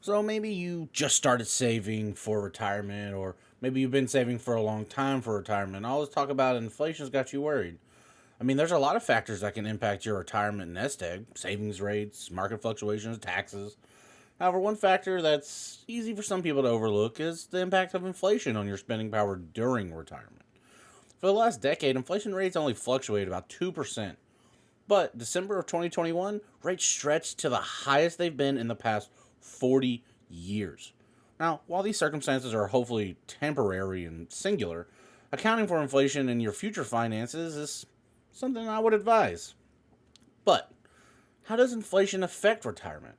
So maybe you just started saving for retirement, or maybe you've been saving for a long time for retirement. All this talk about inflation's got you worried. I mean, there's a lot of factors that can impact your retirement nest egg: savings rates, market fluctuations, taxes. However, one factor that's easy for some people to overlook is the impact of inflation on your spending power during retirement. For the last decade, inflation rates only fluctuate about 2%. But December of 2021, rates stretched to the highest they've been in the past 40 years. Now, while these circumstances are hopefully temporary and singular, accounting for inflation in your future finances is something I would advise. But how does inflation affect retirement?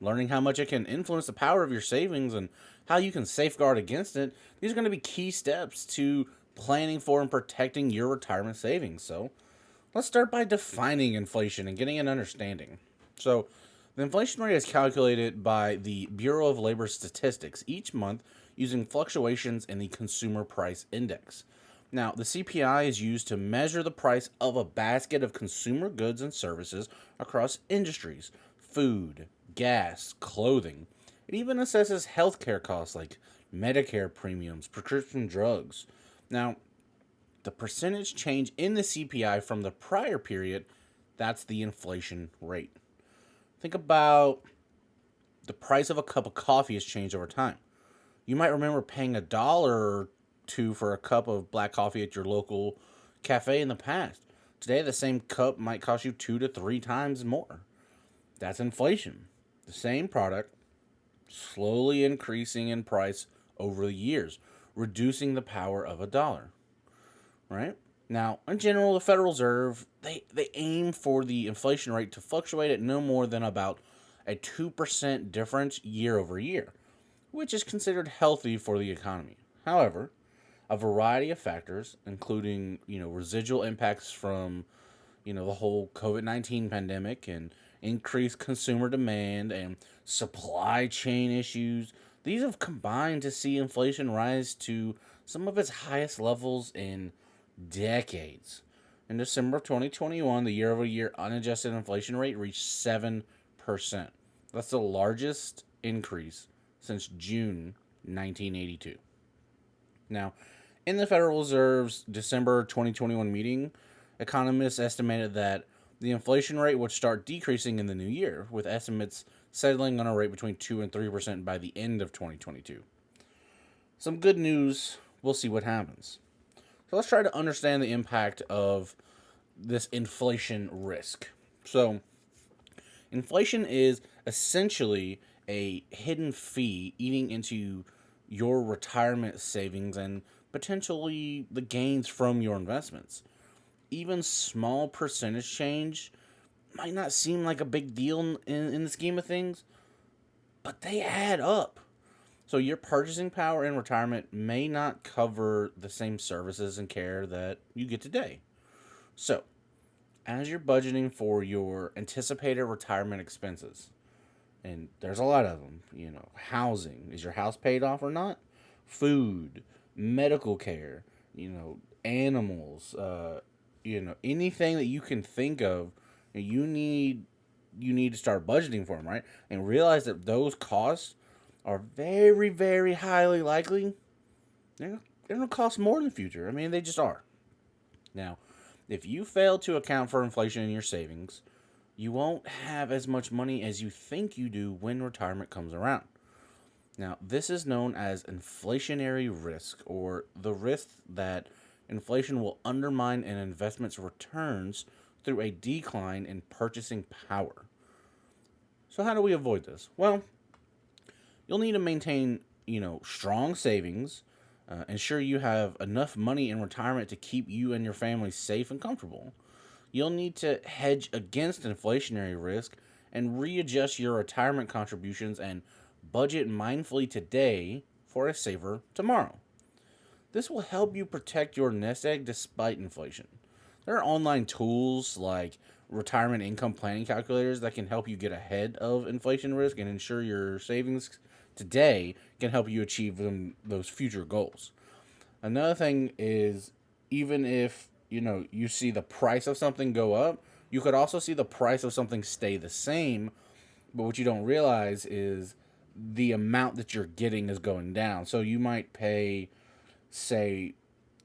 Learning how much it can influence the power of your savings and how you can safeguard against it, these are going to be key steps to planning for and protecting your retirement savings. So, let's start by defining inflation and getting an understanding. So, the inflation rate is calculated by the Bureau of Labor Statistics each month using fluctuations in the Consumer Price Index. Now, the CPI is used to measure the price of a basket of consumer goods and services across industries: food, gas, clothing. It even assesses healthcare costs like Medicare premiums, prescription drugs. Now, the percentage change in the CPI from the prior period, that's the inflation rate. Think about the price of a cup of coffee has changed over time. You might remember paying $1 or two for a cup of black coffee at your local cafe in the past. Today, the same cup might cost you 2 to 3 times more. That's inflation. The same product slowly increasing in price over the years, reducing the power of a dollar. Right? Now, in general, the Federal Reserve, they aim for the inflation rate to fluctuate at no more than about a 2% difference year over year, which is considered healthy for the economy. However, a variety of factors, including, residual impacts from, the whole COVID-19 pandemic and increased consumer demand and supply chain issues, these have combined to see inflation rise to some of its highest levels in decades. In December of 2021, the year over year unadjusted inflation rate reached 7%. That's the largest increase since June 1982. Now, in the Federal Reserve's December 2021 meeting, economists estimated that the inflation rate would start decreasing in the new year, with estimates settling on a rate between 2 and 3% by the end of 2022. Some good news, we'll see what happens. So let's try to understand the impact of this inflation risk. So, inflation is essentially a hidden fee eating into your retirement savings and potentially the gains from your investments. Even small percentage change might not seem like a big deal in the scheme of things, but they add up. So your purchasing power in retirement may not cover the same services and care that you get today. So, as you're budgeting for your anticipated retirement expenses, and there's a lot of them, housing, is your house paid off or not? Food, medical care, animals, anything that you can think of, you need to start budgeting for them, right? And realize that those costs are very, very highly likely they're going to cost more in the future. I mean, they just are. Now, if you fail to account for inflation in your savings, you won't have as much money as you think you do when retirement comes around. Now, this is known as inflationary risk, or the risk that inflation will undermine an investment's returns through a decline in purchasing power. So how do we avoid this? Well, you'll need to maintain, strong savings, ensure you have enough money in retirement to keep you and your family safe and comfortable. You'll need to hedge against inflationary risk and readjust your retirement contributions and budget mindfully today for a safer tomorrow. This will help you protect your nest egg despite inflation. There are online tools like retirement income planning calculators that can help you get ahead of inflation risk and ensure your savings today can help you achieve those future goals. Another thing is, even if you see the price of something go up, you could also see the price of something stay the same. But what you don't realize is the amount that you're getting is going down. So you might pay, say,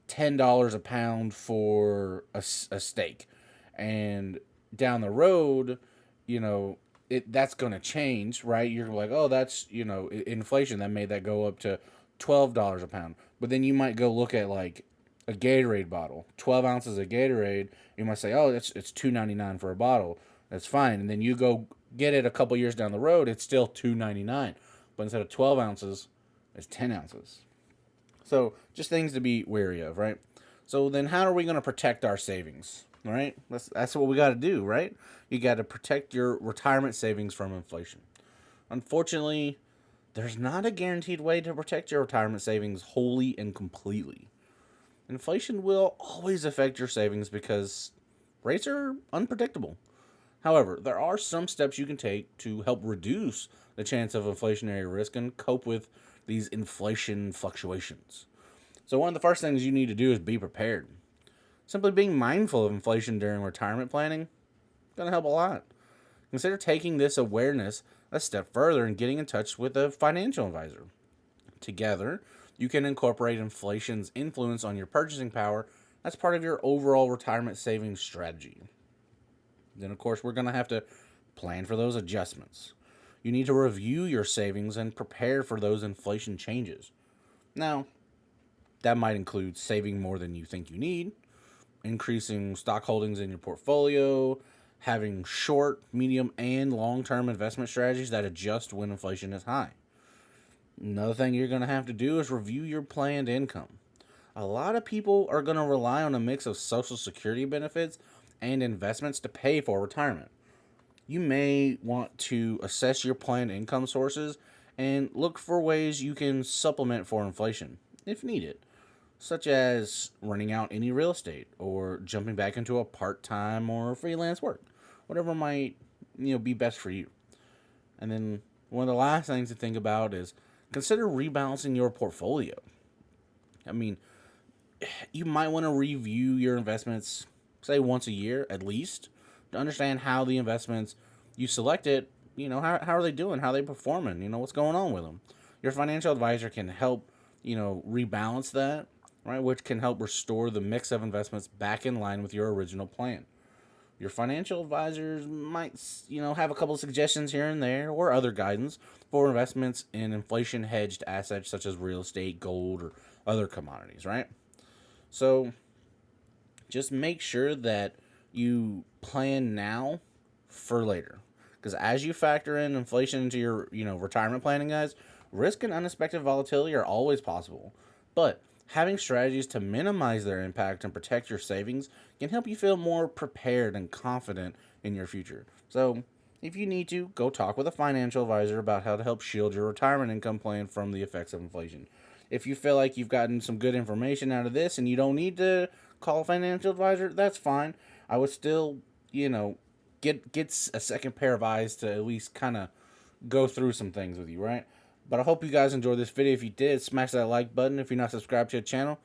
$10 a pound for a steak, and down the road, that's going to change, right? You're like, oh, that's inflation that made that go up to $12 a pound. But then you might go look at like a Gatorade bottle, 12 ounces of Gatorade. You might say, oh, it's $2.99 for a bottle. That's fine. And then you go get it a couple years down the road, it's still $2.99. But instead of 12 ounces, it's 10 ounces. So just things to be wary of, right? So then how are we going to protect our savings, right? That's what we got to do, right? You got to protect your retirement savings from inflation. Unfortunately, there's not a guaranteed way to protect your retirement savings wholly and completely. Inflation will always affect your savings because rates are unpredictable. However, there are some steps you can take to help reduce the chance of inflationary risk and cope with these inflation fluctuations. So one of the first things you need to do is be prepared. Simply being mindful of inflation during retirement planning is going to help a lot. Consider taking this awareness a step further and getting in touch with a financial advisor. Together, you can incorporate inflation's influence on your purchasing power as part of your overall retirement savings strategy. Then, of course, we're going to have to plan for those adjustments. You need to review your savings and prepare for those inflation changes. Now, that might include saving more than you think you need, increasing stock holdings in your portfolio, having short, medium, and long-term investment strategies that adjust when inflation is high. Another thing you're going to have to do is review your planned income. A lot of people are going to rely on a mix of Social Security benefits and investments to pay for retirement. You may want to assess your planned income sources and look for ways you can supplement for inflation, if needed, such as renting out any real estate or jumping back into a part-time or freelance work, whatever might be best for you. And then one of the last things to think about is consider rebalancing your portfolio. I mean, you might want to review your investments, say once a year at least, to understand how the investments you selected, how are they doing, how are they performing, what's going on with them. Your financial advisor can help, rebalance that, right, which can help restore the mix of investments back in line with your original plan. Your financial advisors might, have a couple of suggestions here and there or other guidance for investments in inflation hedged assets such as real estate, gold, or other commodities, right? So just make sure that you plan now for later. Because as you factor in inflation into your, retirement planning, guys, risk and unexpected volatility are always possible. But having strategies to minimize their impact and protect your savings can help you feel more prepared and confident in your future. So, if you need to, go talk with a financial advisor about how to help shield your retirement income plan from the effects of inflation. If you feel like you've gotten some good information out of this and you don't need to call a financial advisor, that's fine. I would still, get a second pair of eyes to at least kind of go through some things with you, right? But I hope you guys enjoyed this video. If you did, smash that like button. If you're not subscribed to the channel,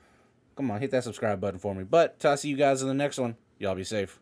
come on, hit that subscribe button for me. But till I see you guys in the next one, y'all be safe.